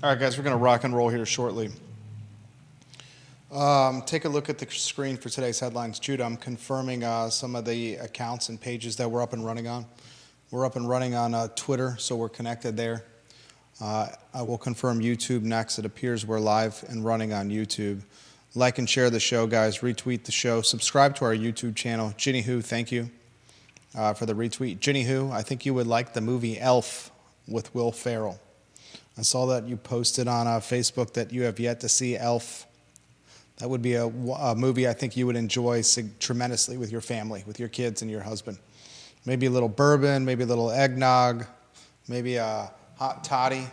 All right, guys, we're going to rock and roll here shortly. Take a look at the screen for today's headlines. Judah, I'm confirming some of the accounts and pages that we're up and running on. We're up and running on Twitter, so we're connected there. I will confirm YouTube next. It appears we're live and running on YouTube. Like and share the show, guys. Retweet the show. Subscribe to our YouTube channel. Ginny Who, thank you for the retweet. Ginny Who, I think you would like the movie Elf with Will Ferrell. I saw that you posted on Facebook that you have yet to see Elf. That would be a movie I think you would enjoy tremendously with your family, with your kids and your husband. Maybe a little bourbon, maybe a little eggnog, maybe a hot toddy.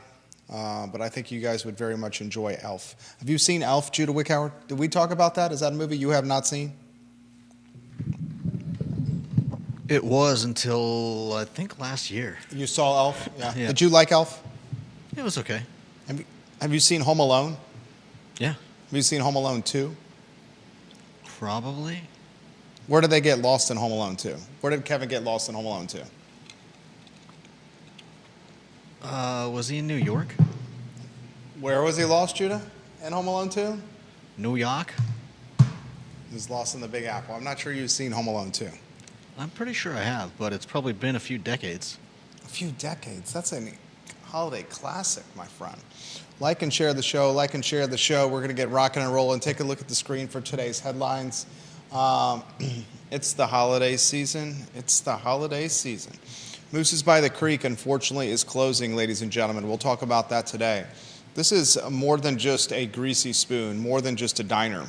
But I think you guys would very much enjoy Elf. Have you seen Elf, Judah Wickhauer? Did we talk about that? Is that a movie you have not seen? It was until, I think, last year. You saw Elf? Yeah. Yeah. Did you like Elf? It was okay. Have you seen Home Alone? Yeah. Have you seen Home Alone 2? Probably. Where did they get lost in Home Alone 2? Where did Kevin get lost in Home Alone 2? Was he in New York? Where was he lost, Judah? In Home Alone 2? New York? He was lost in the Big Apple. I'm not sure you've seen Home Alone 2. I'm pretty sure I have, but it's probably been a few decades. A few decades? That's a holiday classic, my friend. Like and share the show. Like and share the show. We're going to get rocking and rolling. Take a look at the screen for today's headlines. It's the holiday season. It's the holiday season. Moose's by the Creek, unfortunately, is closing, ladies and gentlemen. We'll talk about that today. This is more than just a greasy spoon, more than just a diner.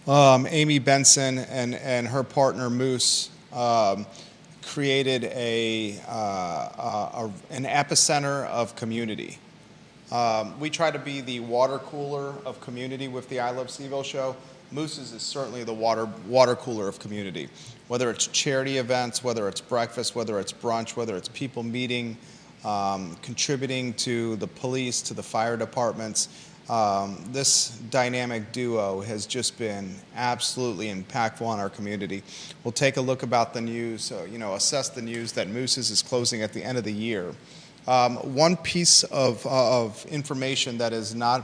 Amy Benson and her partner, Moose, created an epicenter of community. We try to be the water cooler of community with the I Love CVille show. Moose's is certainly the water cooler of community. Whether it's charity events, whether it's breakfast, whether it's brunch, whether it's people meeting, contributing to the police, to the fire departments, this dynamic duo has just been absolutely impactful on our community. We'll take a look about the news, assess the news that Moose's is closing at the end of the year. One piece of information that is not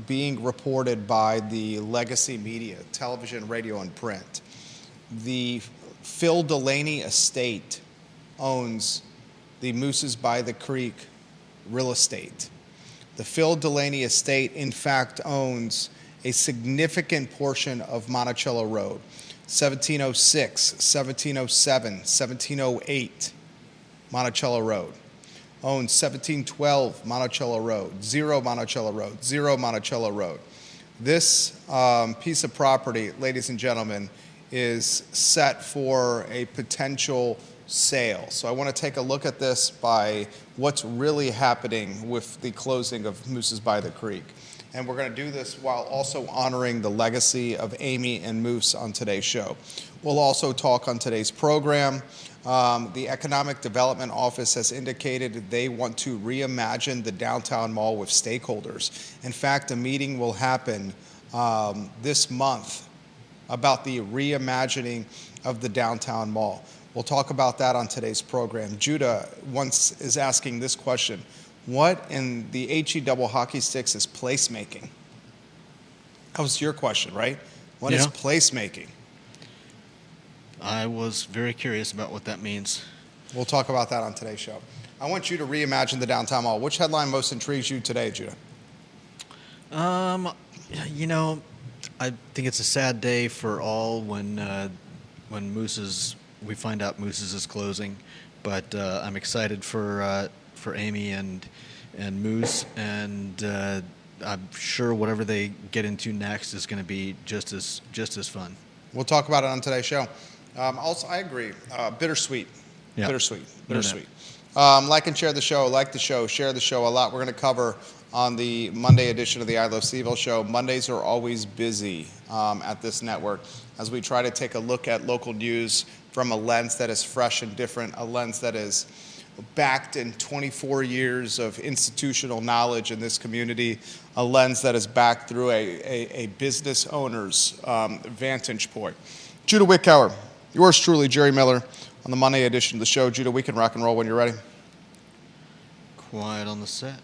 being reported by the legacy media, television, radio, and print. The Phil Delaney estate owns the Moose's by the Creek real estate. The Phil Delaney estate, in fact, owns a significant portion of Monticello Road, 1706, 1707, 1708 Monticello Road. Owns 1712 Monticello Road, 0 Monticello Road, 0 Monticello Road. This piece of property, ladies and gentlemen, is set for a potential sale. So I want to take a look at this by what's really happening with the closing of Moose's by the Creek. And we're going to do this while also honoring the legacy of Amy and Moose on today's show. We'll also talk on today's program. The Economic Development Office has indicated they want to reimagine the downtown mall with stakeholders. In fact, a meeting will happen this month about the reimagining of the downtown mall. We'll talk about that on today's program. Judah once is asking this question: what in the HE double hockey sticks is placemaking? That was your question, right? What is placemaking? I was very curious about what that means. We'll talk about that on today's show. I want you to reimagine the downtown mall. Which headline most intrigues you today, Judah? I think it's a sad day for all when we find out Moose's is closing, but I'm excited for Amy and Moose, and I'm sure whatever they get into next is going to be just as fun. We'll talk about it on today's show. Also, I agree. Bittersweet. Yeah. Bittersweet. No Bittersweet. Like and share the show. Like the show. Share the show a lot. We're going to cover on the Monday edition of the I Love CVille show. Mondays are always busy at this network as we try to take a look at local news from a lens that is fresh and different, a lens that is backed in 24 years of institutional knowledge in this community, a lens that is backed through a business owner's vantage point. Judah Wickhauer, yours truly, Jerry Miller, on the Monday edition of the show. Judah, we can rock and roll when you're ready. Quiet on the set.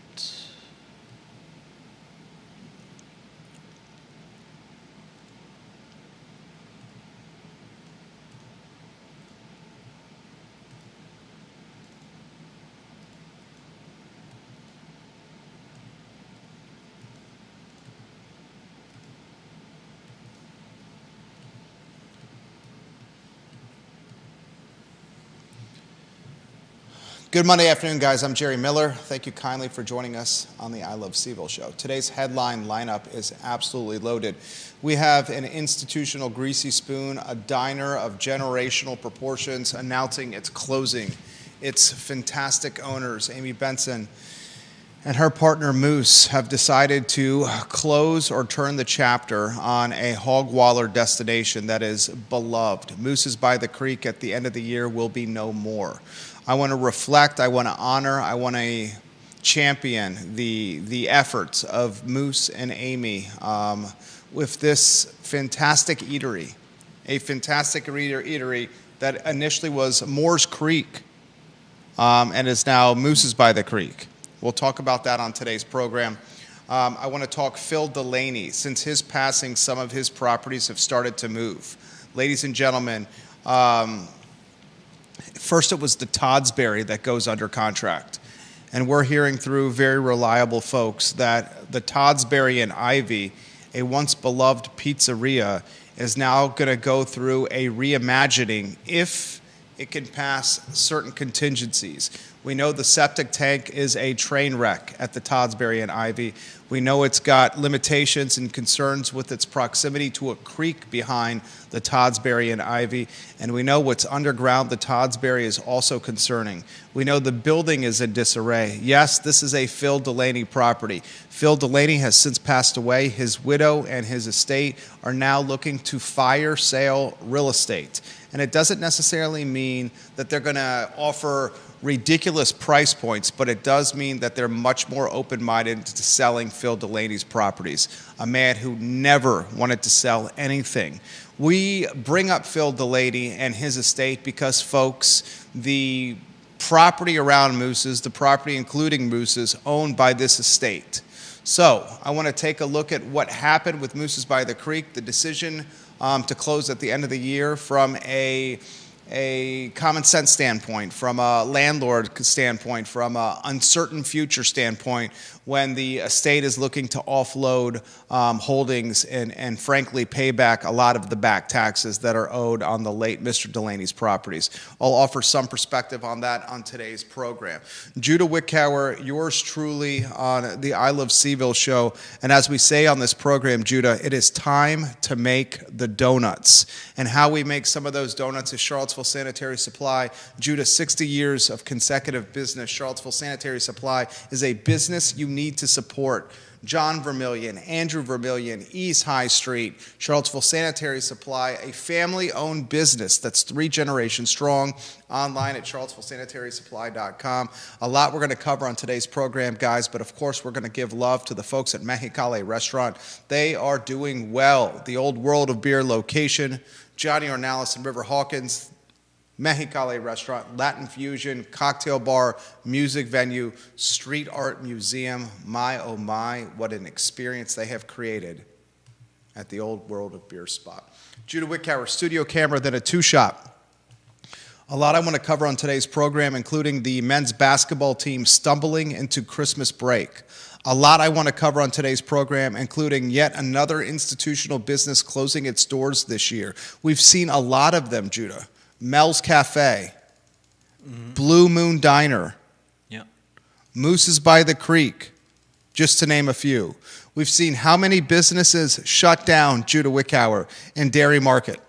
Good Monday afternoon, guys. I'm Jerry Miller. Thank you kindly for joining us on the I Love CVille show. Today's headline lineup is absolutely loaded. We have an institutional greasy spoon, a diner of generational proportions announcing its closing. Its fantastic owners, Amy Benson and her partner Moose, have decided to close or turn the chapter on a hog-waller destination that is beloved. Moose's by the Creek at the end of the year will be no more. I want to reflect, I want to honor, I want to champion the efforts of Moose and Amy with this fantastic eatery, a fantastic eatery that initially was Moore's Creek and is now Moose's by the Creek. We'll talk about that on today's program. I want to talk Phil Delaney. Since his passing, some of his properties have started to move. Ladies and gentlemen, first it was the Toddsberry that goes under contract. And we're hearing through very reliable folks that the Toddsberry and Ivy, a once beloved pizzeria, is now going to go through a reimagining if it can pass certain contingencies. We know the septic tank is a train wreck at the Toddsberry and Ivy. We know it's got limitations and concerns with its proximity to a creek behind the Toddsberry and Ivy. And we know what's underground the Toddsberry is also concerning. We know the building is in disarray. Yes, this is a Phil Delaney property. Phil Delaney has since passed away. His widow and his estate are now looking to fire sale real estate. And it doesn't necessarily mean that they're going to offer ridiculous price points, but it does mean that they're much more open-minded to selling Phil Delaney's properties, a man who never wanted to sell anything. We bring up Phil Delaney and his estate because, folks, the property around Moose's, the property including Moose's, owned by this estate. So I want to take a look at what happened with Moose's by the Creek, the decision to close at the end of the year from a common sense standpoint, from a landlord standpoint, from an uncertain future standpoint, when the estate is looking to offload holdings and frankly pay back a lot of the back taxes that are owed on the late Mr. Delaney's properties. I'll offer some perspective on that on today's program. Judah Wickower, yours truly on the I Love CVille show. And as we say on this program, Judah, it is time to make the donuts. And how we make some of those donuts is Charlottesville Sanitary Supply. Judah, 60 years of consecutive business. Charlottesville Sanitary Supply is a business you need to support. John Vermillion, Andrew Vermillion, East High Street, Charlottesville Sanitary Supply, a family-owned business that's 3 generations strong, online at charlottesvillesanitarysupply.com. A lot we're going to cover on today's program, guys, but of course we're going to give love to the folks at Mexicali Restaurant. They are doing well. The Old World of Beer location, Johnny Ornalis and River Hawkins, Mexicali Restaurant, Latin Fusion, cocktail bar, music venue, street art museum. My, oh my, what an experience they have created at the Old World of Beer spot. Judah Wickower, studio camera, then a 2-shot. A lot I want to cover on today's program, including the men's basketball team stumbling into Christmas break. A lot I want to cover on today's program, including yet another institutional business closing its doors this year. We've seen a lot of them, Judah. Mel's Cafe, Blue Moon Diner, Moose's by the Creek, just to name a few. We've seen how many businesses shut down, Judah Wickower, in Dairy Market,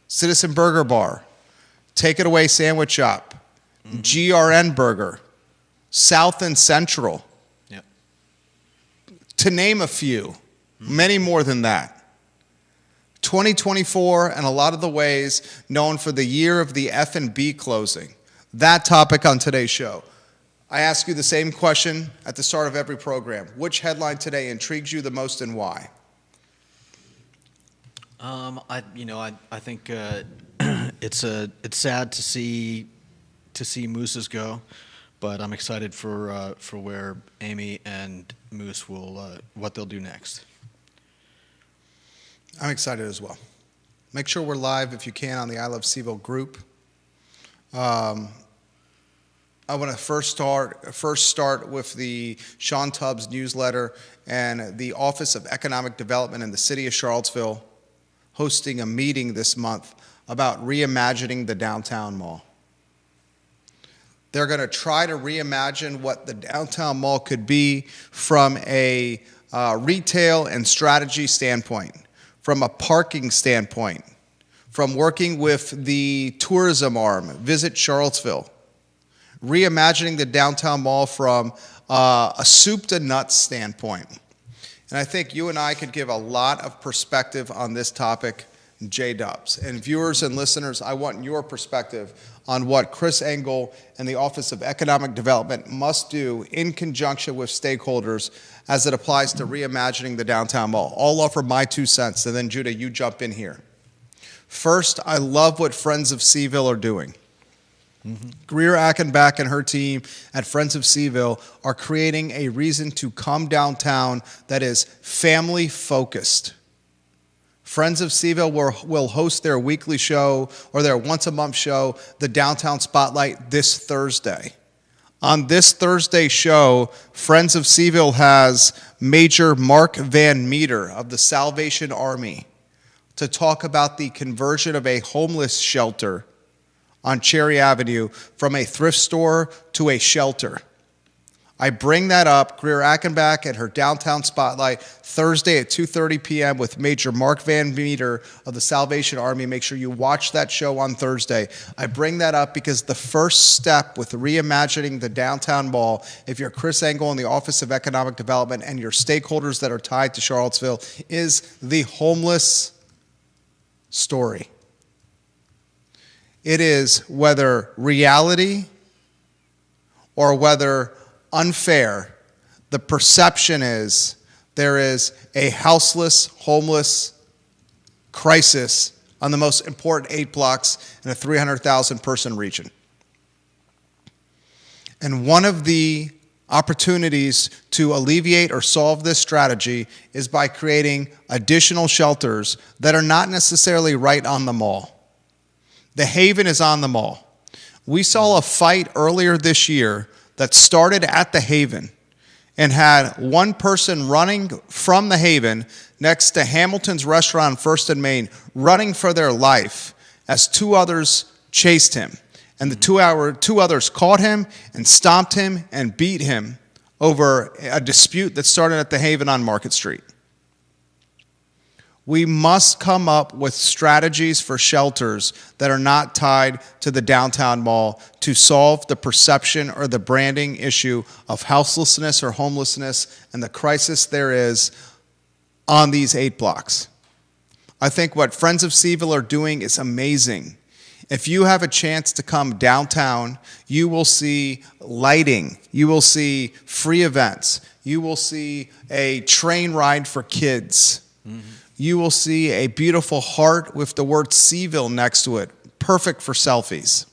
Citizen Burger Bar, Take It Away Sandwich Shop, GRN Burger, South and Central, to name a few, many more than that. 2024 and a lot of the ways known for the year of the F&B closing. That topic on today's show. I ask you the same question at the start of every program. Which headline today intrigues you the most and why? I think it's sad to see Moose's go, but I'm excited for where Amy and Moose will what they'll do next. I'm excited as well. Make sure we're live if you can on the I Love Seville group. I want to first start with the Sean Tubbs newsletter and the Office of Economic Development in the City of Charlottesville hosting a meeting this month about reimagining the downtown mall. They're going to try to reimagine what the downtown mall could be from a retail and strategy standpoint, from a parking standpoint, from working with the tourism arm, Visit Charlottesville, reimagining the downtown mall from a soup to nuts standpoint. And I think you and I could give a lot of perspective on this topic, J-Dubs. And viewers and listeners, I want your perspective on what Chris Engel and the Office of Economic Development must do in conjunction with stakeholders as it applies to reimagining the downtown mall. I'll offer my 2 cents, and then Judah, you jump in here. First, I love what Friends of Seville are doing. Greer Achenbach and her team at Friends of Seville are creating a reason to come downtown that is family-focused. Friends of Seville will host their weekly show or their once-a-month show, the Downtown Spotlight, this Thursday. On this Thursday show, Friends of Seville has Major Mark Van Meter of the Salvation Army to talk about the conversion of a homeless shelter on Cherry Avenue from a thrift store to a shelter. I bring that up, Greer Achenbach at her Downtown Spotlight, Thursday at 2:30 p.m. with Major Mark Van Meter of the Salvation Army. Make sure you watch that show on Thursday. I bring that up because the first step with reimagining the downtown mall, if you're Chris Engel in the Office of Economic Development and your stakeholders that are tied to Charlottesville, is the homeless story. It is whether reality or whether unfair, the perception is there is a houseless, homeless crisis on the most important 8 blocks in a 300,000 person region. And one of the opportunities to alleviate or solve this strategy is by creating additional shelters that are not necessarily right on the mall. The Haven is on the mall. We saw a fight earlier this year that started at the Haven and had one person running from the Haven next to Hamilton's Restaurant on First and Main, running for their life as 2 others chased him. And the 2 others caught him and stomped him and beat him over a dispute that started at the Haven on Market Street. We must come up with strategies for shelters that are not tied to the downtown mall to solve the perception or the branding issue of houselessness or homelessness and the crisis there is on these 8 blocks. I think what Friends of Seville are doing is amazing. If you have a chance to come downtown, you will see lighting, you will see free events, you will see a train ride for kids. You will see a beautiful heart with the word Seville next to it, perfect for selfies.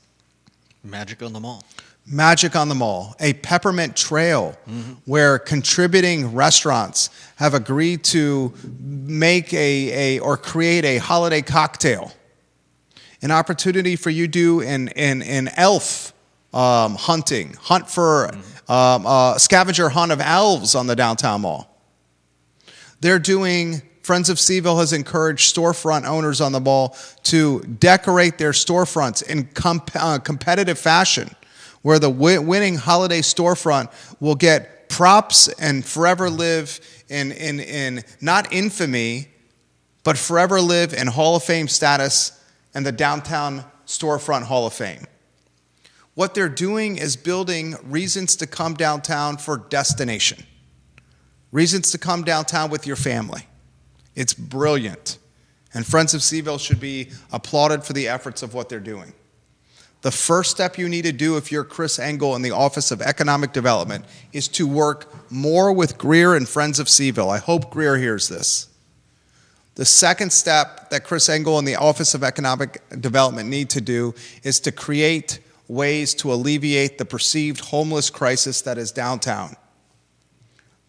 Magic on the mall. Magic on the mall. A peppermint trail where contributing restaurants have agreed to make or create a holiday cocktail. An opportunity for you to do an elf hunting, hunt for scavenger hunt of elves on the downtown mall. They're doing... Friends of Seville has encouraged storefront owners on the mall to decorate their storefronts in competitive fashion, where the winning holiday storefront will get props and forever live in not infamy, but forever live in Hall of Fame status and the Downtown Storefront Hall of Fame. What they're doing is building reasons to come downtown for destination, reasons to come downtown with your family. It's brilliant. And Friends of Seville should be applauded for the efforts of what they're doing. The first step you need to do if you're Chris Engel in the Office of Economic Development is to work more with Greer and Friends of Seville. I hope Greer hears this. The second step that Chris Engel and the Office of Economic Development need to do is to create ways to alleviate the perceived homeless crisis that is downtown.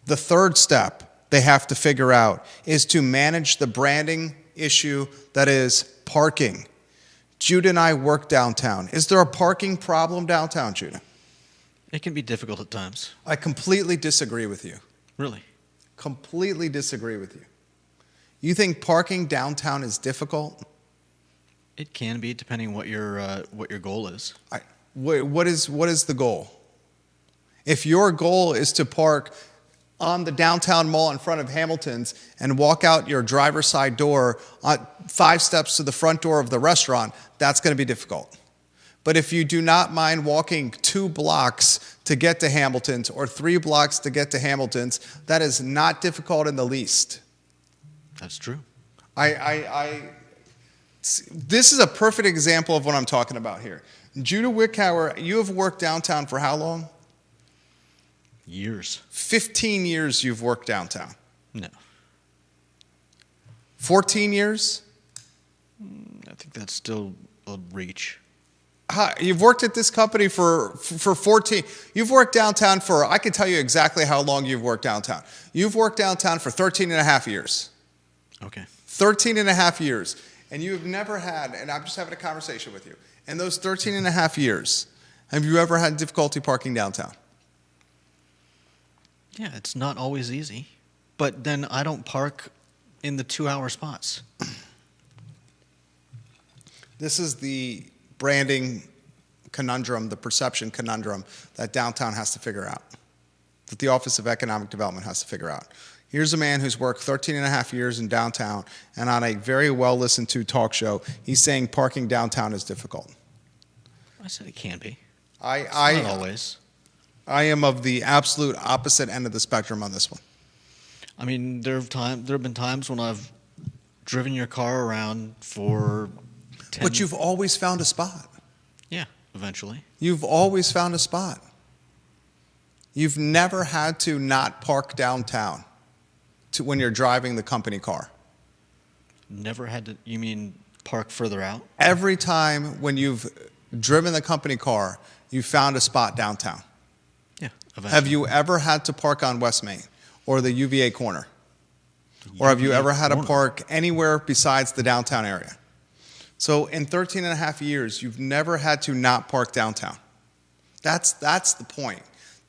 The third step they have to figure out is to manage the branding issue that is parking. Judah and I work downtown. Is there a parking problem downtown, Judah? It can be difficult at times. I completely disagree with you. Really? Completely disagree with you. You think parking downtown is difficult? It can be, depending what your goal is. What is the goal? If your goal is to park on the downtown mall in front of Hamilton's and walk out your driver's side door 5 steps to the front door of the restaurant, that's going to be difficult. But if you do not mind walking 2 blocks to get to Hamilton's or 3 blocks to get to Hamilton's, that is not difficult in the least. That's true. This is a perfect example of what I'm talking about here. Judah Wickhauer, you have worked downtown for how long? Years. 15 years you've worked downtown. No. 14 years? I think that's still a reach. You've worked at this company for 14. You've worked downtown for, I can tell you exactly how long you've worked downtown. You've worked downtown for 13 and a half years. Okay. 13 and a half years. And you have never had, and I'm just having a conversation with you, in those 13 and a half years, have you ever had difficulty parking downtown? Yeah, it's not always easy. But then I don't park in the 2-hour spots. This is the branding conundrum, the perception conundrum that downtown has to figure out, that the Office of Economic Development has to figure out. Here's a man who's worked 13 and a half years in downtown, and on a very well-listened-to talk show, he's saying parking downtown is difficult. I said it can be. Not always. I am of the absolute opposite end of the spectrum on this one. I mean, there have been times when I've driven your car around for 10 But you've always found a spot. Yeah, eventually. You've always found a spot. You've never had to not park downtown when you're driving the company car. Never had to, you mean park further out? Every time when you've driven the company car, you found a spot downtown. Yeah, eventually. Have you ever had to park on West Main or the UVA corner? Or have you ever had to park anywhere besides the downtown area? So in 13 and a half years, you've never had to not park downtown. That's the point.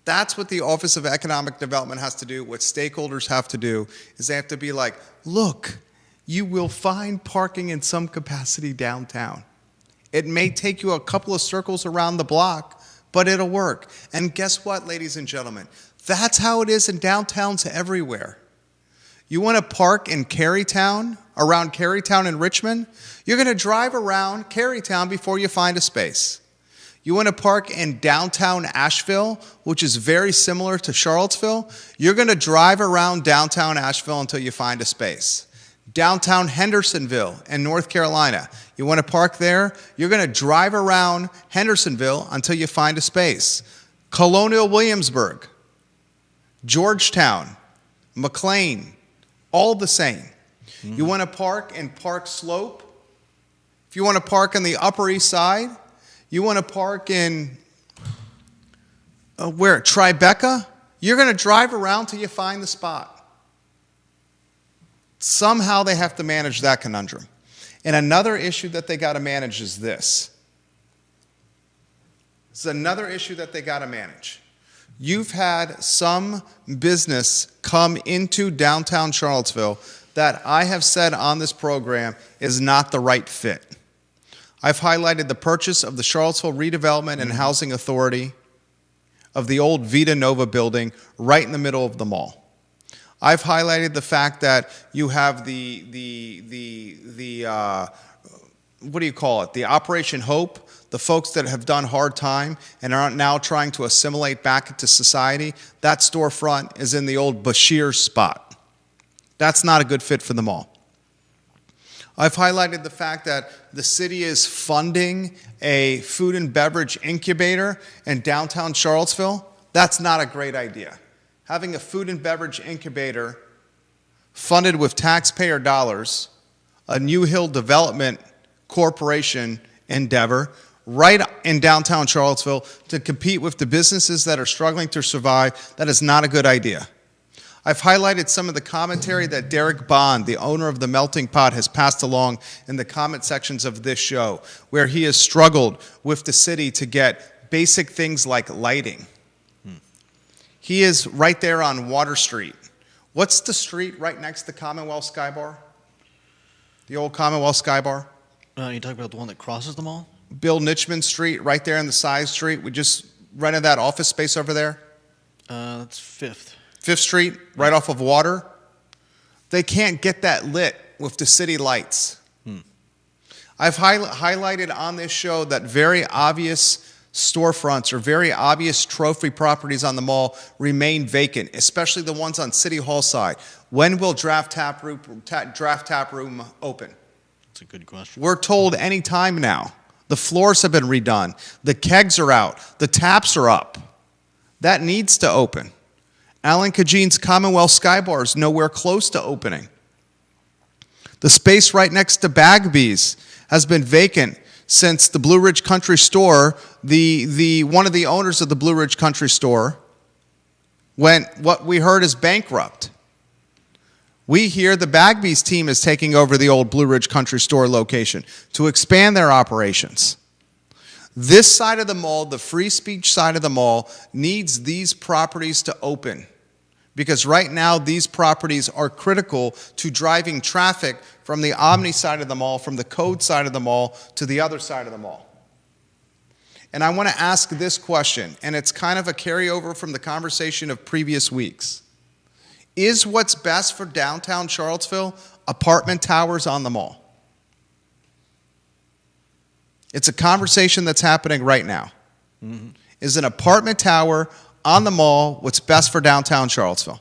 That's what the Office of Economic Development has to do, what stakeholders have to do, is they have to be like, look, you will find parking in some capacity downtown. It may take you a couple of circles around the block, but it'll work. And guess what, ladies and gentlemen? That's how it is in downtowns everywhere. You want to park in Carytown, around Carytown and Richmond? You're going to drive around Carytown before you find a space. You want to park in downtown Asheville, which is very similar to Charlottesville? You're going to drive around downtown Asheville until you find a space. Downtown Hendersonville in North Carolina. You want to park there? You're going to drive around Hendersonville until you find a space. Colonial Williamsburg, Georgetown, McLean, all the same. Mm-hmm. You want to park in Park Slope? If you want to park on the Upper East Side, you want to park in, Tribeca? You're going to drive around till you find the spot. Somehow they have to manage that conundrum. And another issue that they got to manage is this. This is another issue that they got to manage. You've had some business come into downtown Charlottesville that I have said on this program is not the right fit. I've highlighted the purchase of the Charlottesville Redevelopment and Housing Authority of the old Vita Nova building right in the middle of the mall. I've highlighted the fact that you have the what do you call it? The Operation Hope, the folks that have done hard time and are now trying to assimilate back into society. That storefront is in the old Bashir spot. That's not a good fit for the mall. I've highlighted the fact that the city is funding a food and beverage incubator in downtown Charlottesville. That's not a great idea. Having a food and beverage incubator funded with taxpayer dollars, a New Hill Development Corporation endeavor, right in downtown Charlottesville to compete with the businesses that are struggling to survive, that is not a good idea. I've highlighted some of the commentary that Derek Bond, the owner of the Melting Pot, has passed along in the comment sections of this show, where he has struggled with the city to get basic things like lighting. He is right there on Water Street. What's the street right next to Commonwealth Sky Bar? The old Commonwealth Sky Bar? You talking about the one that crosses the mall? Bill Nitchman Street, right there in the side street. We just rented that office space over there. That's Fifth. Fifth Street, right off of Water. They can't get that lit with the city lights. I've highlighted on this show that very obvious storefronts or very obvious trophy properties on the mall remain vacant, especially the ones on City Hall side. When will Draft Tap Room open? That's a good question. We're told any time now. The floors have been redone. The kegs are out. The taps are up. That needs to open. Alan Kajine's Commonwealth Sky Bar is nowhere close to opening. The space right next to Bagby's has been vacant since the Blue Ridge Country Store, one of the owners of the Blue Ridge Country Store, went what we heard is bankrupt. We hear the Bagby's team is taking over the old Blue Ridge Country Store location to expand their operations. This side of the mall, the free speech side of the mall, needs these properties to open because right now these properties are critical to driving traffic from the Omni side of the mall, from the Code side of the mall to the other side of the mall. And I want to ask this question, and it's kind of a carryover from the conversation of previous weeks. Is what's best for downtown Charlottesville apartment towers on the mall? It's a conversation that's happening right now. Mm-hmm. Is an apartment tower on the mall what's best for downtown Charlottesville?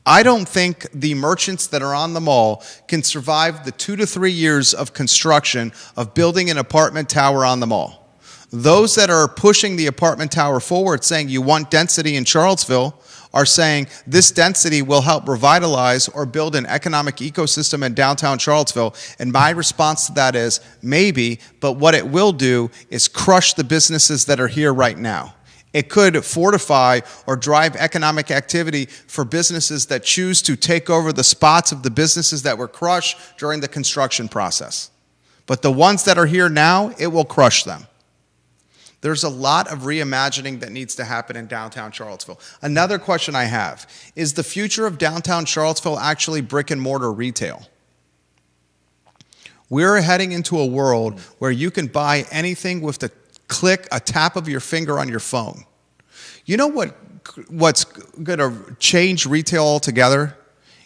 I don't think the merchants that are on the mall can survive the 2 to 3 years of construction of building an apartment tower on the mall. Those that are pushing the apartment tower forward, saying you want density in Charlottesville, are saying this density will help revitalize or build an economic ecosystem in downtown Charlottesville. And my response to that is maybe, but what it will do is crush the businesses that are here right now. It could fortify or drive economic activity for businesses that choose to take over the spots of the businesses that were crushed during the construction process. But the ones that are here now, it will crush them. There's a lot of reimagining that needs to happen in downtown Charlottesville. Another question I have, is the future of downtown Charlottesville actually brick and mortar retail? We're heading into a world where you can buy anything with the click, a tap of your finger on your phone. You know what's going to change retail altogether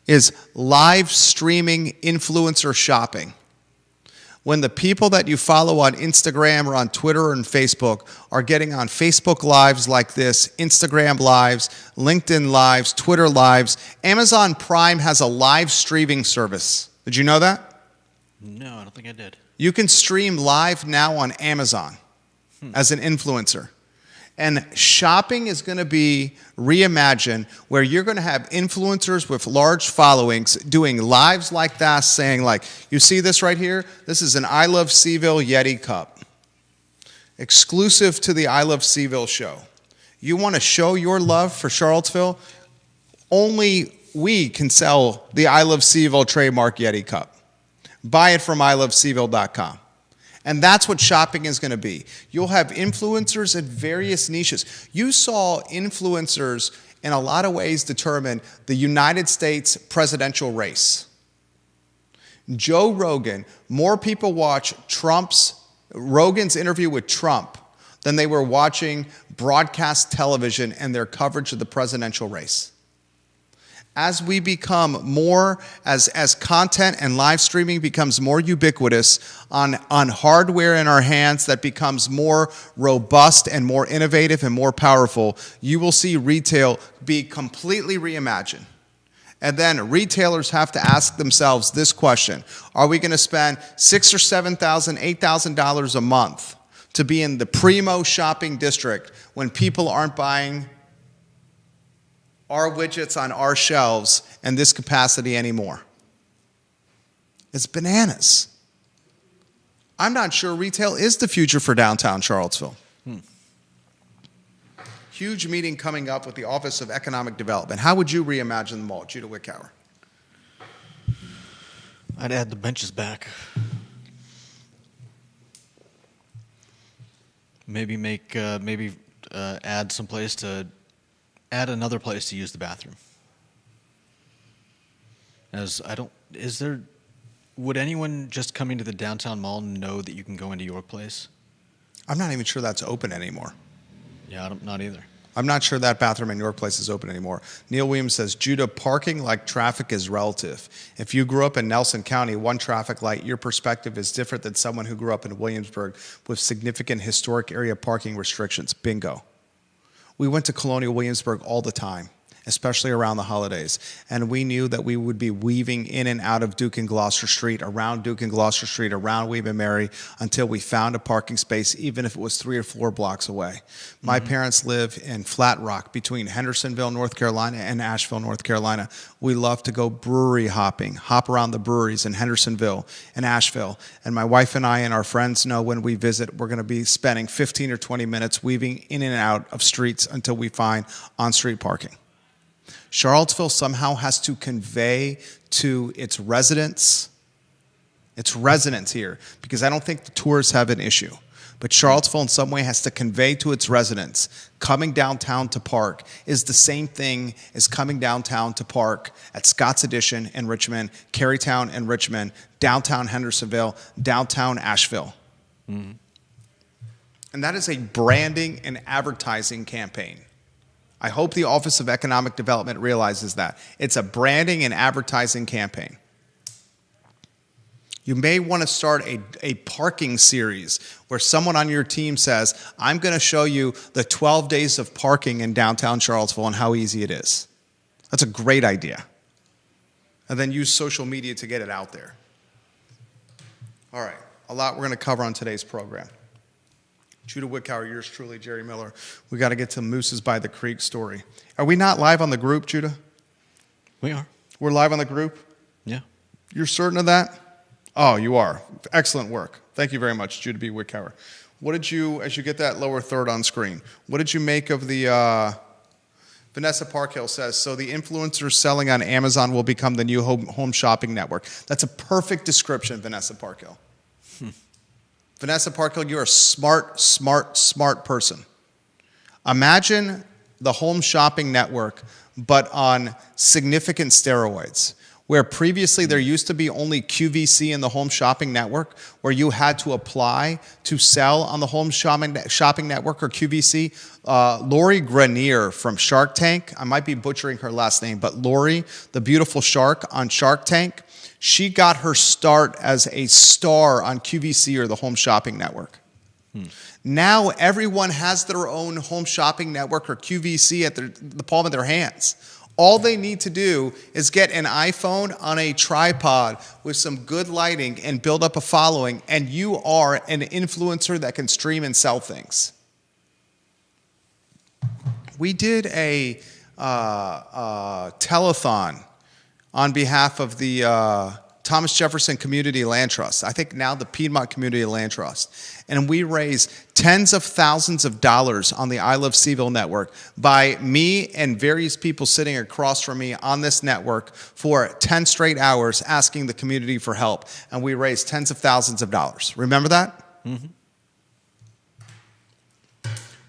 is live streaming influencer shopping. When the people that you follow on Instagram or on Twitter and Facebook are getting on Facebook Lives like this, Instagram Lives, LinkedIn Lives, Twitter Lives, Amazon Prime has a live streaming service. Did you know that? No, I don't think I did. You can stream live now on Amazon as an influencer. And shopping is going to be reimagined where you're going to have influencers with large followings doing lives like that, saying like, you see this right here? This is an I Love Seaville Yeti cup. Exclusive to the I Love Seaville show. You want to show your love for Charlottesville? Only we can sell the I Love Seaville trademark Yeti cup. Buy it from iloveseville.com. And that's what shopping is going to be. You'll have influencers in various niches. You saw influencers in a lot of ways determine the United States presidential race. Joe Rogan, more people watch Rogan's interview with Trump than they were watching broadcast television and their coverage of the presidential race. As we become more, as content and live streaming becomes more ubiquitous on hardware in our hands that becomes more robust and more innovative and more powerful, you will see retail be completely reimagined. And then retailers have to ask themselves this question: are we going to spend $6,000 or $7,000, $8,000 a month to be in the primo shopping district when people aren't buying our widgets on our shelves in this capacity anymore? It's bananas. I'm not sure retail is the future for downtown Charlottesville. Huge meeting coming up with the Office of Economic Development. How would you reimagine the mall, Judah Wickower? I'd add the benches back. Maybe add another place to use the bathroom. Would anyone just coming to the downtown mall know that you can go into York Place? I'm not even sure that's open anymore. Yeah, not either. I'm not sure that bathroom in York Place is open anymore. Neil Williams says, Judah, parking like traffic is relative. If you grew up in Nelson County, one traffic light, your perspective is different than someone who grew up in Williamsburg with significant historic area parking restrictions. Bingo. We went to Colonial Williamsburg all the time, especially around the holidays. And we knew that we would be weaving in and out of Duke and Gloucester Street, around Duke and Gloucester Street, around Weeb and Mary, until we found a parking space, even if it was 3 or 4 blocks away. My parents live in Flat Rock between Hendersonville, North Carolina, and Asheville, North Carolina. We love to go brewery hopping, hop around the breweries in Hendersonville and Asheville. And my wife and I and our friends know when we visit, we're going to be spending 15 or 20 minutes weaving in and out of streets until we find on-street parking. Charlottesville somehow has to convey to its residents here, because I don't think the tourists have an issue, but Charlottesville in some way has to convey to its residents coming downtown to park is the same thing as coming downtown to park at Scott's Addition in Richmond, Carytown in Richmond, downtown Hendersonville, downtown Asheville. Mm-hmm. And that is a branding and advertising campaign. I hope the Office of Economic Development realizes that. It's a branding and advertising campaign. You may want to start a parking series where someone on your team says, I'm going to show you the 12 days of parking in downtown Charlottesville and how easy it is. That's a great idea. And then use social media to get it out there. All right, a lot we're going to cover on today's program. Judah Wickower, yours truly, Jerry Miller. We got to get to Moose's by the Creek story. Are we not live on the group, Judah? We are. We're live on the group? Yeah. You're certain of that? Oh, you are. Excellent work. Thank you very much, Judah B. Wickower. What did you, as you get that lower third on screen, what did you make of the, Vanessa Parkhill says, so the influencers selling on Amazon will become the new home shopping network. That's a perfect description, Vanessa Parkhill. Vanessa Parkhill, you're a smart person. Imagine the home shopping network, but on significant steroids, where previously there used to be only QVC in the home shopping network, where you had to apply to sell on the home shopping network or QVC. Lori Grenier from Shark Tank, I might be butchering her last name, but Lori, the beautiful shark on Shark Tank, she got her start as a star on QVC or the Home Shopping Network. Now everyone has their own home shopping network or QVC at the palm of their hands. All they need to do is get an iPhone on a tripod with some good lighting and build up a following, and you are an influencer that can stream and sell things. We did a telethon on behalf of the Thomas Jefferson Community Land Trust, I think now the Piedmont Community Land Trust. And we raised tens of thousands of dollars on the I Love CVille network by me and various people sitting across from me on this network for 10 straight hours asking the community for help. And we raised tens of thousands of dollars. Remember that? Mm-hmm.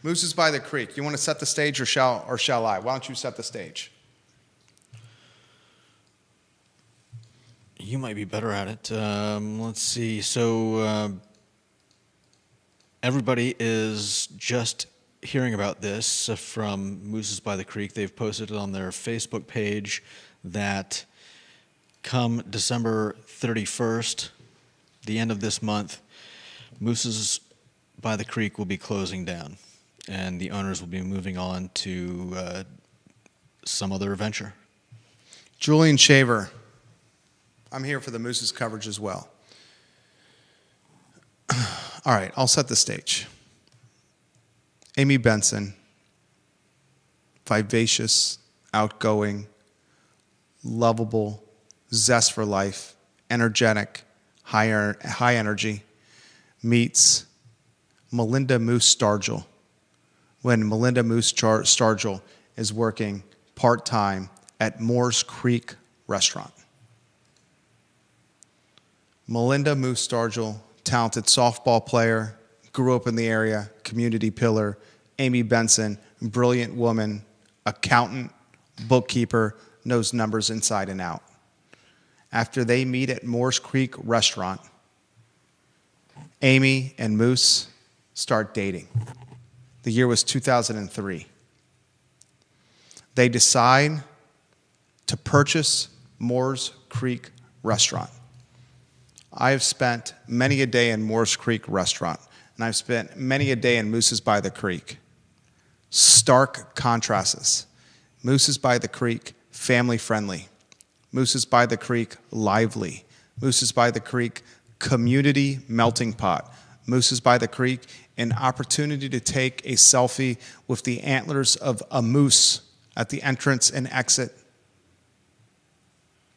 Moose's by the Creek. You want to set the stage or shall I? Why don't you set the stage? You might be better at it. Let's see. So everybody is just hearing about this from Moose's by the Creek. They've posted it on their Facebook page that come December 31st, the end of this month, Moose's by the Creek will be closing down, and the owners will be moving on to some other venture. Julian Shaver. I'm here for the Moose's coverage as well. All right, I'll set the stage. Amy Benson, vivacious, outgoing, lovable, zest for life, energetic, high energy, meets Melinda Moose Stargell when Melinda Moose Stargell is working part-time at Moore's Creek Restaurant. Melinda Moose Stargell, talented softball player, grew up in the area, community pillar. Amy Benson, brilliant woman, accountant, bookkeeper, knows numbers inside and out. After they meet at Moore's Creek Restaurant, Amy and Moose start dating. The year was 2003. They decide to purchase Moore's Creek Restaurant. I have spent many a day in Moore's Creek Restaurant, and I've spent many a day in Moose's by the Creek. Stark contrasts. Moose's by the Creek, family friendly. Moose's by the Creek, lively. Moose's by the Creek, community melting pot. Moose's by the Creek, an opportunity to take a selfie with the antlers of a moose at the entrance and exit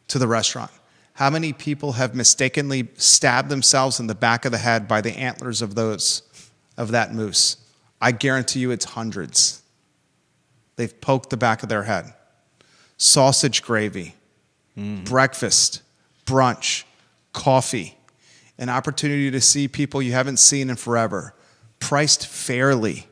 to the restaurant. How many people have mistakenly stabbed themselves in the back of the head by the antlers of that moose? I guarantee you it's hundreds. They've poked the back of their head. Sausage gravy, breakfast, brunch, coffee, an opportunity to see people you haven't seen in forever, priced fairly,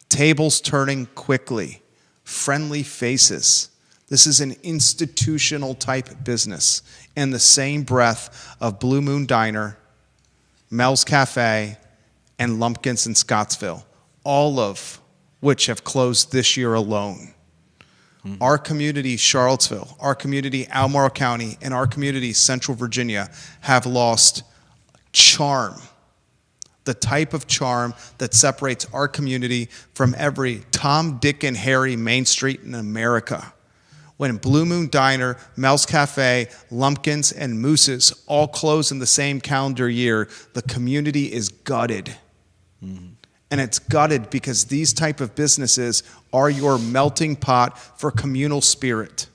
tables turning quickly, friendly faces. This is an institutional type business in the same breath of Blue Moon Diner, Mel's Cafe, and Lumpkins in Scottsville, all of which have closed this year alone. Our community, Charlottesville, our community, Albemarle County, and our community, Central Virginia, have lost charm, the type of charm that separates our community from every Tom, Dick, and Harry Main Street in America. When Blue Moon Diner, Mel's Cafe, Lumpkins, and Moose's all close in the same calendar year, the community is gutted. And it's gutted because these type of businesses are your melting pot for communal spirit.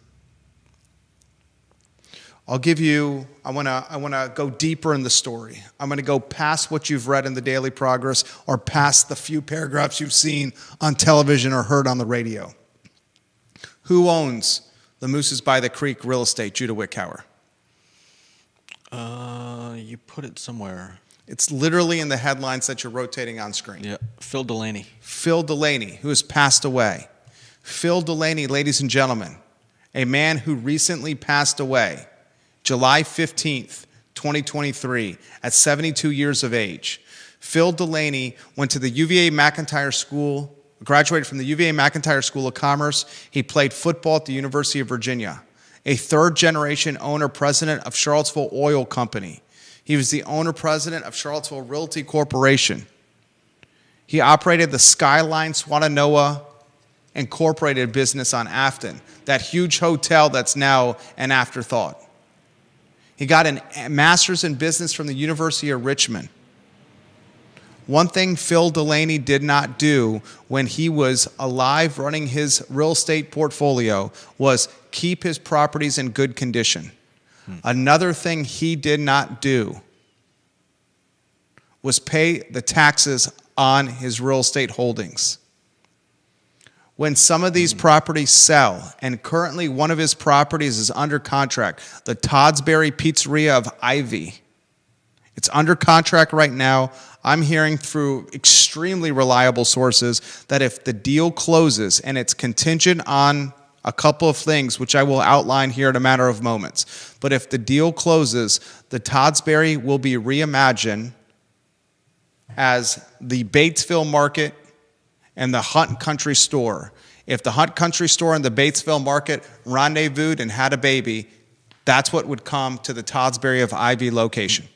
I'll give you, I want to go deeper in the story. I'm going to go past what you've read in the Daily Progress or past the few paragraphs you've seen on television or heard on the radio. Who owns the Moose's by the Creek real estate, Judah Wickhauer? You put it somewhere. It's literally in the headlines that you're rotating on screen. Yeah, Phil Delaney. Phil Delaney, who has passed away. Phil Delaney, ladies and gentlemen, a man who recently passed away, July 15th, 2023, at 72 years of age. Phil Delaney went to the UVA McIntyre School, graduated from the UVA McIntyre School of Commerce. He played football at the University of Virginia. A third-generation owner, president of Charlottesville Oil Company. He was the owner-president of Charlottesville Realty Corporation. He operated the Skyline Swannanoa Incorporated business on Afton, that huge hotel that's now an afterthought. He got a master's in business from the University of Richmond. One thing Phil Delaney did not do when he was alive running his real estate portfolio was keep his properties in good condition. Another thing he did not do was pay the taxes on his real estate holdings. When some of these properties sell, and currently one of his properties is under contract, the Toddsbury Pizzeria of Ivy. It's under contract right now. I'm hearing through extremely reliable sources that if the deal closes, and it's contingent on a couple of things, which I will outline here in a matter of moments. But if the deal closes, the Toddsbury will be reimagined as the Batesville Market and the Hunt Country Store. If the Hunt Country Store and the Batesville Market rendezvoused and had a baby, that's what would come to the Toddsbury of Ivy location.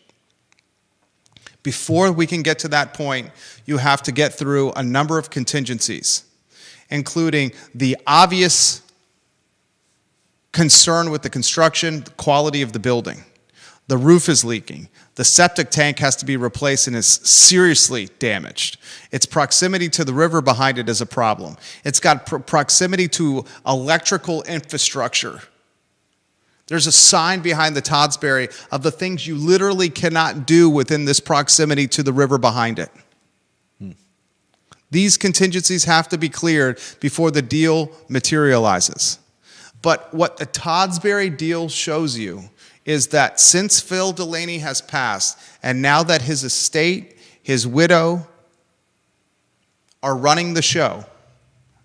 Before we can get to that point, you have to get through a number of contingencies, including the obvious concern with the construction, the quality of the building. The roof is leaking. The septic tank has to be replaced and is seriously damaged. Its proximity to the river behind it is a problem. It's got proximity to electrical infrastructure. There's a sign behind the Toddsbury of the things you literally cannot do within this proximity to the river behind it. These contingencies have to be cleared before the deal materializes. But what the Toddsbury deal shows you is that since Phil Delaney has passed, and now that his estate, his widow, are running the show,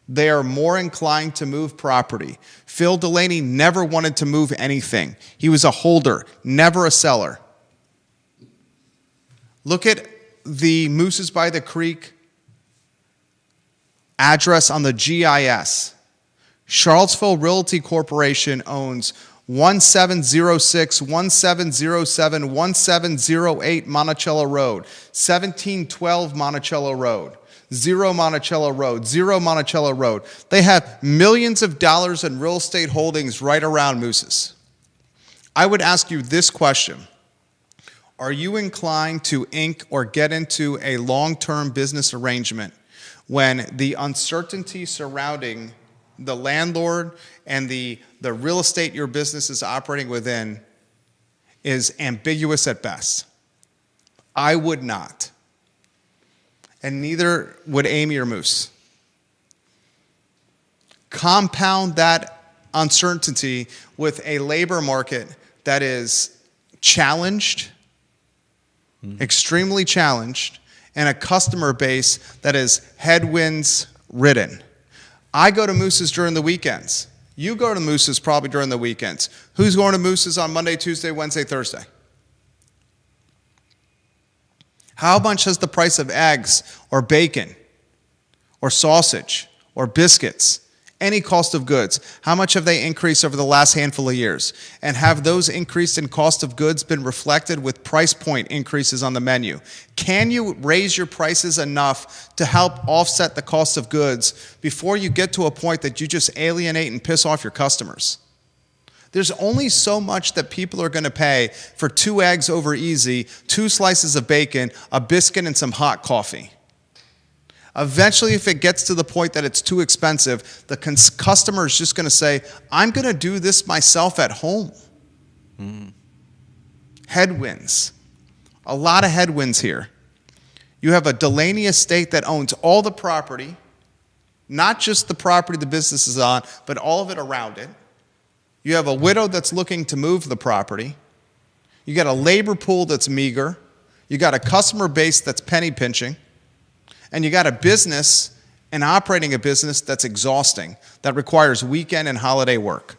they are more inclined to move property. Phil Delaney never wanted to move anything. He was a holder, never a seller. Look at the Mooses by the Creek address on the GIS. Charlottesville Realty Corporation owns 1706, 1707, 1708 Monticello Road, 1712 Monticello Road, 0 Monticello Road, 0 Monticello Road. They have millions of dollars in real estate holdings right around Mooses. I would ask you this question. Are you inclined to ink or get into a long-term business arrangement when the uncertainty surrounding the landlord and the real estate your business is operating within is ambiguous at best? I would not. And neither would Amy or Moose. Compound that uncertainty with a labor market that is challenged, extremely challenged, and a customer base that is headwinds ridden. I go to Moose's during the weekends. You go to Moose's probably during the weekends. Who's going to Moose's on Monday, Tuesday, Wednesday, Thursday? How much has the price of eggs or bacon or sausage or biscuits, any cost of goods, how much have they increased over the last handful of years? And have those increased in cost of goods been reflected with price point increases on the menu? Can you raise your prices enough to help offset the cost of goods before you get to a point that you just alienate and piss off your customers? There's only so much that people are going to pay for 2 eggs over easy, 2 slices of bacon, a biscuit, and some hot coffee. Eventually, if it gets to the point that it's too expensive, the customer is just going to say, I'm going to do this myself at home. Headwinds. A lot of headwinds here. You have a Delaney estate that owns all the property, not just the property the business is on, but all of it around it. You have a widow that's looking to move the property. You got a labor pool that's meager. You got a customer base that's penny pinching. And you got a business and operating a business that's exhausting, that requires weekend and holiday work.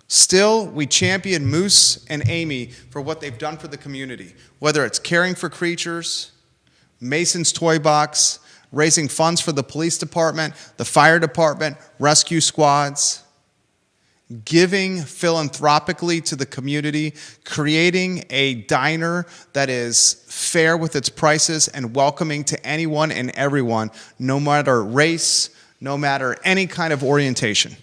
Still, we champion Moose and Amy for what they've done for the community, whether it's caring for creatures, Mason's Toy Box, raising funds for the police department, the fire department, rescue squads, giving philanthropically to the community, creating a diner that is fair with its prices and welcoming to anyone and everyone, no matter race, no matter any kind of orientation.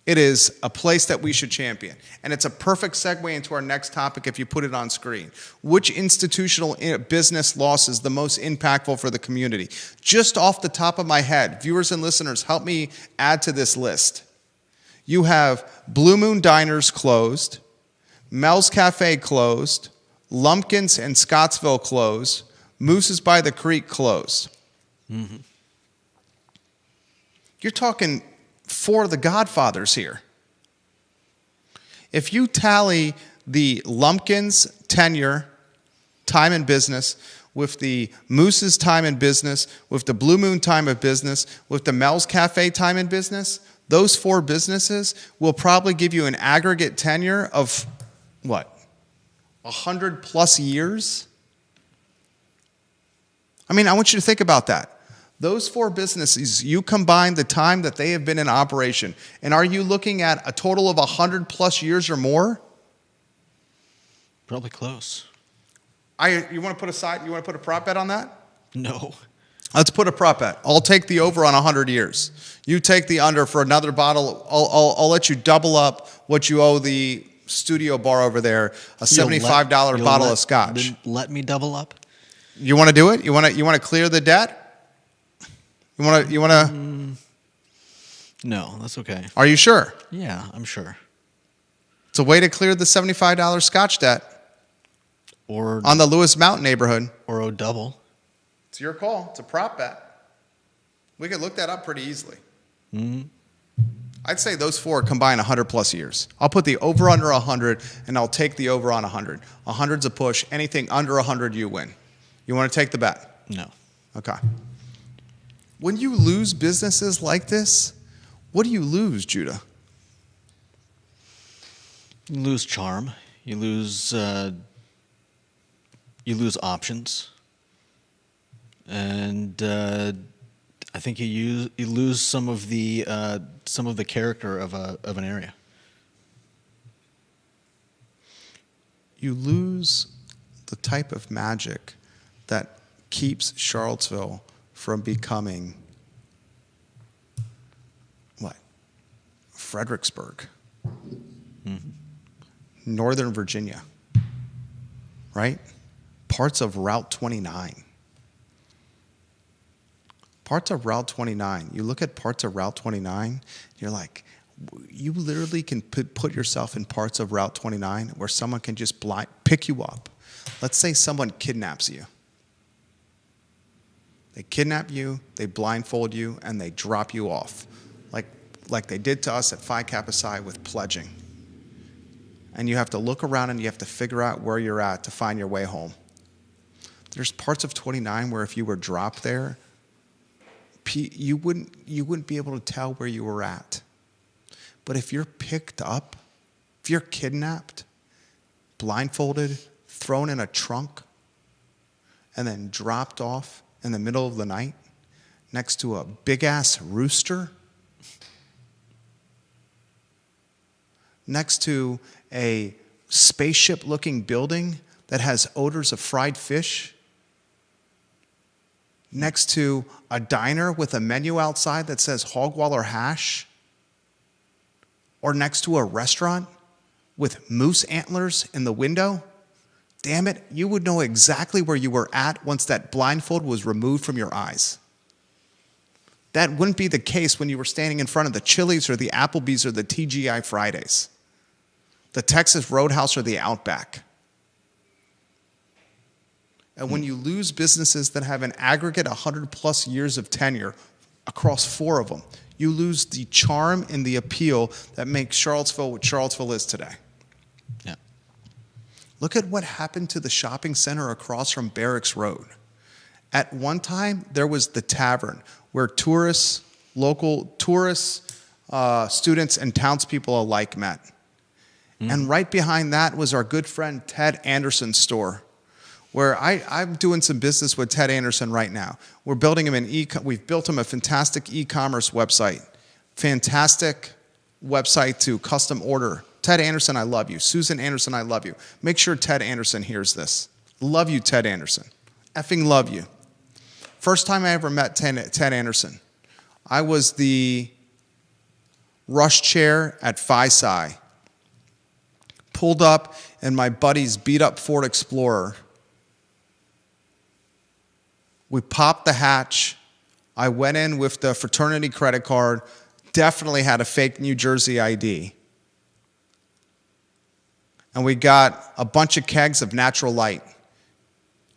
It is a place that we should champion. And it's a perfect segue into our next topic if you put it on screen. Which institutional business loss is the most impactful for the community? Just off the top of my head, viewers and listeners, help me add to this list. You have Blue Moon Diners closed, Mel's Cafe closed, Lumpkins and Scottsville closed, Moose's by the Creek closed. Mm-hmm. You're talking 4 of the godfathers here. If you tally the Lumpkins tenure, time in business, with the Moose's time in business, with the Blue Moon time of business, with the Mel's Cafe time in business, those 4 businesses will probably give you an aggregate tenure of, what, 100 plus years? I mean, I want you to think about that. Those 4 businesses, you combine the time that they have been in operation, and are you looking at a total of 100 plus years or more? Probably close. You want to put a prop bet on that? No. Let's put a prop bet. I'll take the over on 100 years. You take the under for another bottle. I'll let you double up what you owe the studio bar over there, a $75 bottle of scotch. Let me double up? You want to do it? You want to clear the debt? You want to? No, that's okay. Are you sure? Yeah, I'm sure. It's a way to clear the $75 scotch debt Or on the Lewis Mountain neighborhood. or a double. It's your call. It's a prop bet. We could look that up pretty easily. I'd say those four combine 100+ years. I'll put the over under 100, and I'll take the over on 100. 100's a push. Anything under 100, you win. You want to take the bet? No. Okay. When you lose businesses like this, what do you lose, Judah? You lose charm. You lose options, and I think you lose some of the character of an area. You lose the type of magic that keeps Charlottesville from becoming what? Fredericksburg, Northern Virginia, right? Parts of Route 29. Parts of Route 29. You look at parts of Route 29, you're like, you literally can put yourself in parts of Route 29 where someone can just pick you up. Let's say someone kidnaps you. They kidnap you, they blindfold you, and they drop you off, like they did to us at Phi Kappa Psi with pledging. And you have to look around and you have to figure out where you're at to find your way home. There's parts of 29 where if you were dropped there, you wouldn't be able to tell where you were at. But if you're picked up, if you're kidnapped, blindfolded, thrown in a trunk, and then dropped off in the middle of the night next to a big-ass rooster, next to a spaceship-looking building that has odors of fried fish, next to a diner with a menu outside that says Hogwaller hash, or next to a restaurant with moose antlers in the window, damn it, you would know exactly where you were at once that blindfold was removed from your eyes. That wouldn't be the case when you were standing in front of the Chili's or the Applebee's or the TGI Fridays, the Texas Roadhouse or the Outback. And when you lose businesses that have an aggregate 100+ years of tenure across four of them, you lose the charm and the appeal that makes Charlottesville what Charlottesville is today. Yeah. Look at what happened to the shopping center across from Barracks Road. At one time, there was the tavern where tourists, local tourists, students, and townspeople alike met. And right behind that was our good friend Ted Anderson's store, where I'm doing some business with Ted Anderson right now. We're building him we've built him a fantastic e-commerce website. Fantastic website to custom order. Ted Anderson, I love you. Susan Anderson, I love you. Make sure Ted Anderson hears this. Love you, Ted Anderson. Effing love you. First time I ever met Ted Anderson, I was the rush chair at Phi Psi. Pulled up in my buddy's beat-up Ford Explorer. We popped the hatch. I went in with the fraternity credit card, definitely had a fake New Jersey ID. And we got a bunch of kegs of Natural Light.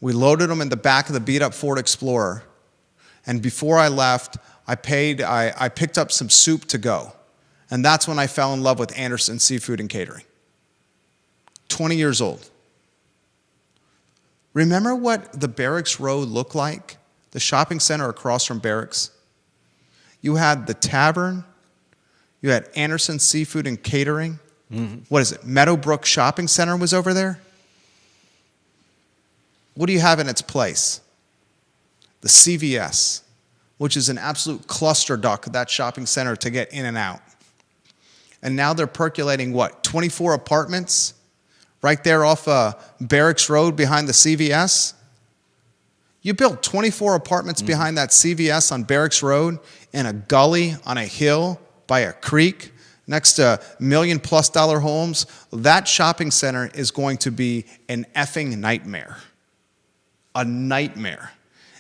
We loaded them in the back of the beat-up Ford Explorer. And before I left, I picked up some soup to go. And that's when I fell in love with Anderson Seafood and Catering. 20 years old. Remember what the Barracks Road looked like? The shopping center across from Barracks? You had the tavern. You had Anderson Seafood and Catering. What is it? Meadowbrook Shopping Center was over there? What do you have in its place? The CVS, which is an absolute cluster duck, that shopping center to get in and out. And now they're percolating what? 24 apartments? Right there off Barracks Road behind the CVS. You built 24 apartments behind that CVS on Barracks Road in a gully on a hill by a creek next to $1 million+ homes. That shopping center is going to be an effing nightmare. A nightmare.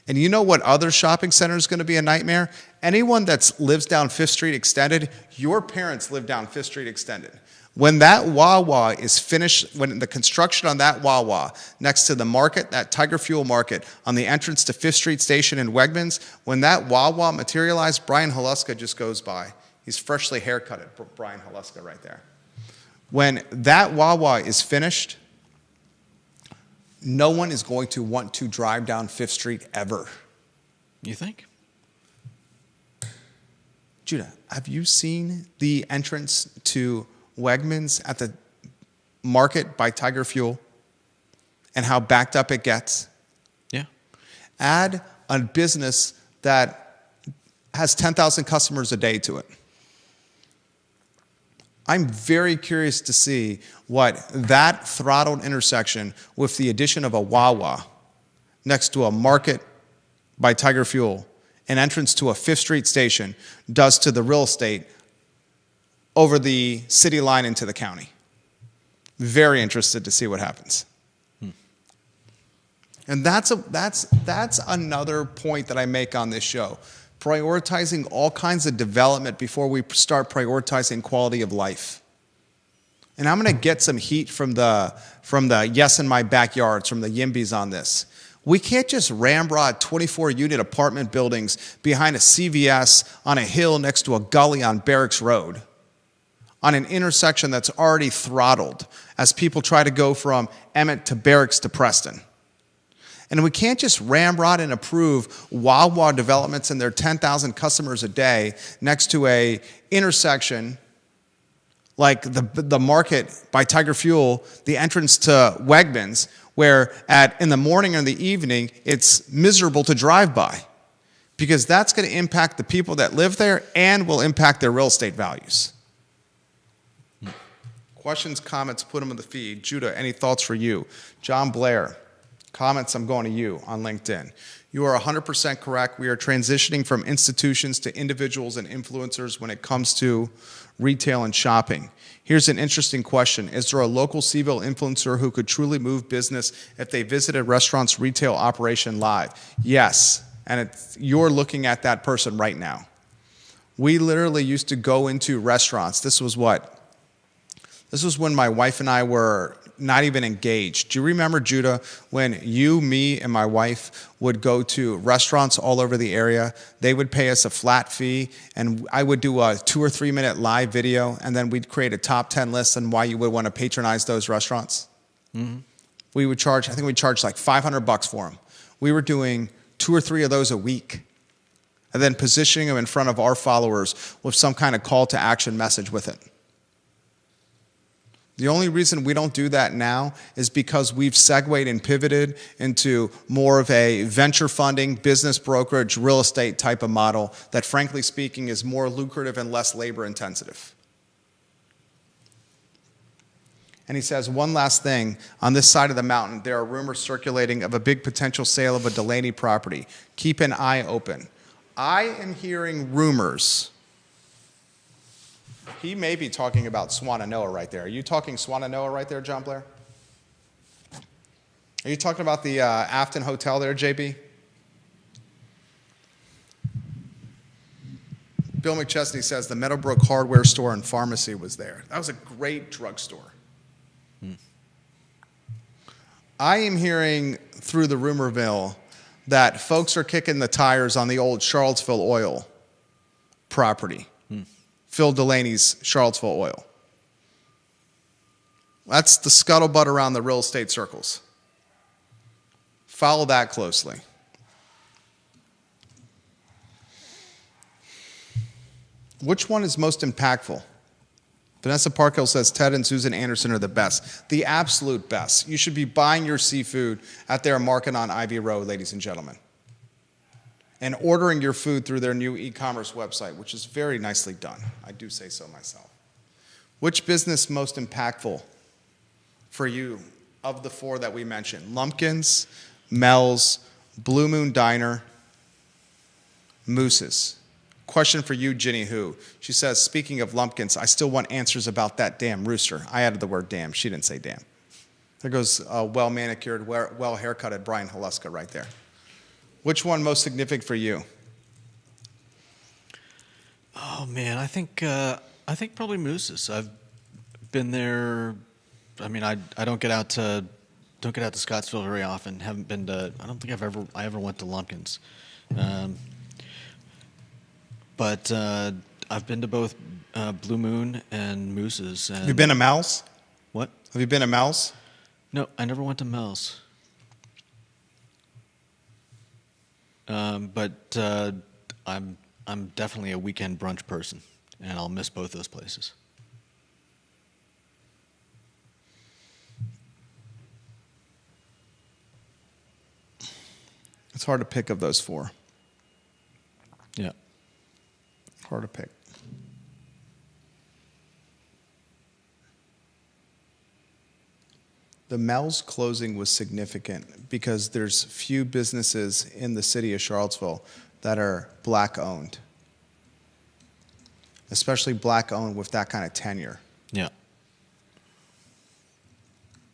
And you know what other shopping center is going to be a nightmare? Anyone that lives down 5th Street Extended, your parents live down 5th Street Extended. When that Wawa is finished, when the construction on that Wawa next to the market, that Tiger Fuel market on the entrance to Fifth Street Station in Wegmans, when that Wawa materialized, Brian Haluska just goes by. He's freshly haircutted, Brian Haluska right there. When that Wawa is finished, no one is going to want to drive down Fifth Street ever. You think? Judah, have you seen the entrance to Wegmans at the market by Tiger Fuel and how backed up it gets? Yeah. Add a business that has 10,000 customers a day to it. I'm very curious to see what that throttled intersection with the addition of a Wawa next to a market by Tiger Fuel, an entrance to a Fifth Street station, does to the real estate over the city line into the county. Very interested to see what happens. And that's another point that I make on this show. Prioritizing all kinds of development before we start prioritizing quality of life. And I'm going to get some heat from the yes in my backyards, from the Yimbys on this. We can't just ramrod 24-unit apartment buildings behind a CVS on a hill next to a gully on Barracks Road, on an intersection that's already throttled as people try to go from Emmett to Barracks to Preston. And we can't just ramrod and approve Wawa developments and their 10,000 customers a day next to a intersection like the market by Tiger Fuel, the entrance to Wegmans, where in the morning or in the evening, it's miserable to drive by, because that's going to impact the people that live there and will impact their real estate values. Questions, comments, put them in the feed. Judah, any thoughts for you? John Blair. Comments, I'm going to you on LinkedIn. You are 100% correct. We are transitioning from institutions to individuals and influencers when it comes to retail and shopping. Here's an interesting question. Is there a local CVille influencer who could truly move business if they visited a restaurant's retail operation live? Yes, and you're looking at that person right now. We literally used to go into restaurants. This was when my wife and I were not even engaged. Do you remember, Judah, when you, me, and my wife would go to restaurants all over the area? They would pay us a flat fee, and I would do a 2 or 3 minute live video, and then we'd create a top 10 list on why you would want to patronize those restaurants. Mm-hmm. We would charge, I think we charged like $500 for them. We were doing 2 or 3 of those a week, and then positioning them in front of our followers with some kind of call to action message with it. The only reason we don't do that now is because we've segued and pivoted into more of a venture funding, business brokerage, real estate type of model that, frankly speaking, is more lucrative and less labor intensive. And he says, one last thing. On this side of the mountain, there are rumors circulating of a big potential sale of a Delaney property. Keep an eye open. I am hearing rumors. He may be talking about Swannanoa right there. Are you talking Swannanoa right there, John Blair? Are you talking about the Afton Hotel there, JB? Bill McChesney says the Meadowbrook hardware store and pharmacy was there. That was a great drugstore. I am hearing through the rumor mill that folks are kicking the tires on the old Charlottesville Oil property. Phil Delaney's Charlottesville Oil. That's the scuttlebutt around the real estate circles. Follow that closely. Which one is most impactful? Vanessa Parkhill says Ted and Susan Anderson are the best. The absolute best. You should be buying your seafood at their market on Ivy Road, ladies and gentlemen, and ordering your food through their new e-commerce website, which is very nicely done. I do say so myself. Which business most impactful for you of the 4 that we mentioned? Lumpkins, Mel's, Blue Moon Diner, Moose's. Question for you, Ginny Who. She says, speaking of Lumpkins, I still want answers about that damn rooster. I added the word damn. She didn't say damn. There goes well-manicured, well-haircutted Brian Haluska right there. Which one most significant for you? Oh man, I think probably Moose's. I've been there. I mean, I don't get out to Scottsville very often. Haven't been to. I don't think I ever went to Lumpkins, but I've been to both Blue Moon and Moose's. And Have you been to Mel's? What? Have you been to Mel's? No, I never went to Mel's. But I'm definitely a weekend brunch person, and I'll miss both those places. It's hard to pick of those four. Yeah. Hard to pick. The Mel's closing was significant because there's few businesses in the city of Charlottesville that are black owned, especially black owned with that kind of tenure. Yeah.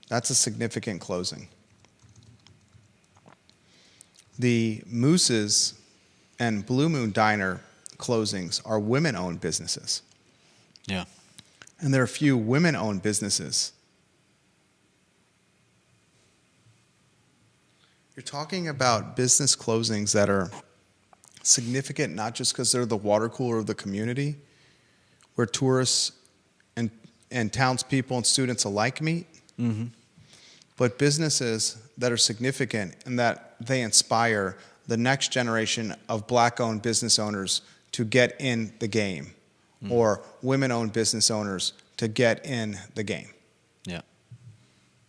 That's a significant closing. The Moose's and Blue Moon Diner closings are women-owned businesses. Yeah. And there are few women-owned businesses. You're talking about business closings that are significant, not just because they're the water cooler of the community, where tourists and townspeople and students alike meet, but businesses that are significant and that they inspire the next generation of black-owned business owners to get in the game, or women-owned business owners to get in the game. Yeah.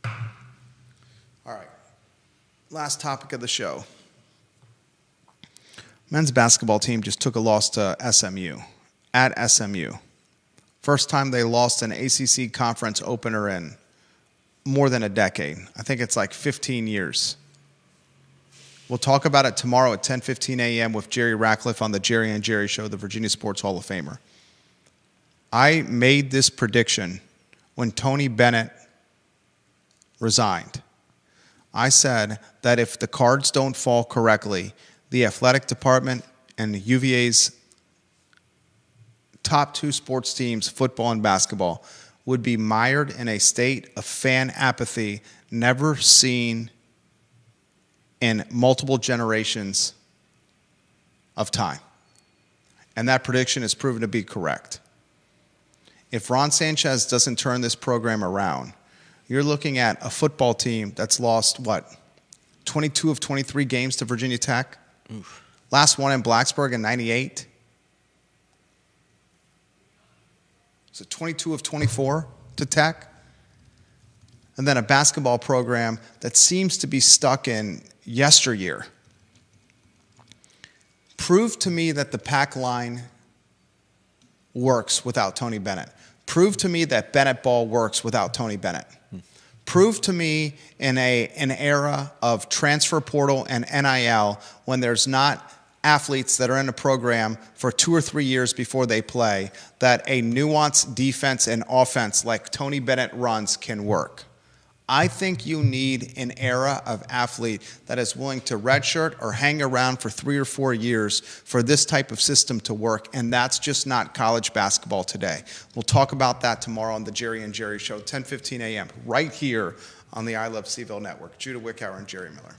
All right. Last topic of the show. Men's basketball team just took a loss to SMU, at SMU. First time they lost an ACC conference opener in more than a decade. I think it's like 15 years. We'll talk about it tomorrow at 10:15 a.m. with Jerry Ratcliffe on the Jerry and Jerry Show, the Virginia Sports Hall of Famer. I made this prediction when Tony Bennett resigned. I said that if the cards don't fall correctly, the athletic department and UVA's top two sports teams, football and basketball, would be mired in a state of fan apathy never seen in multiple generations of time. And that prediction has proven to be correct. If Ron Sanchez doesn't turn this program around, you're looking at a football team that's lost, 22 of 23 games to Virginia Tech? Oof. Last one in Blacksburg in 98? So 22 of 24 to Tech? And then a basketball program that seems to be stuck in yesteryear. Prove to me that the pack line works without Tony Bennett. Prove to me that Bennett ball works without Tony Bennett. Prove to me in an era of transfer portal and NIL, when there's not athletes that are in a program for 2 or 3 years before they play, that a nuanced defense and offense like Tony Bennett runs can work. I think you need an era of athlete that is willing to redshirt or hang around for 3 or 4 years for this type of system to work, and that's just not college basketball today. We'll talk about that tomorrow on the Jerry and Jerry Show, 10:15 a.m., right here on the I Love CVille Network. Judah Wickower and Jerry Miller.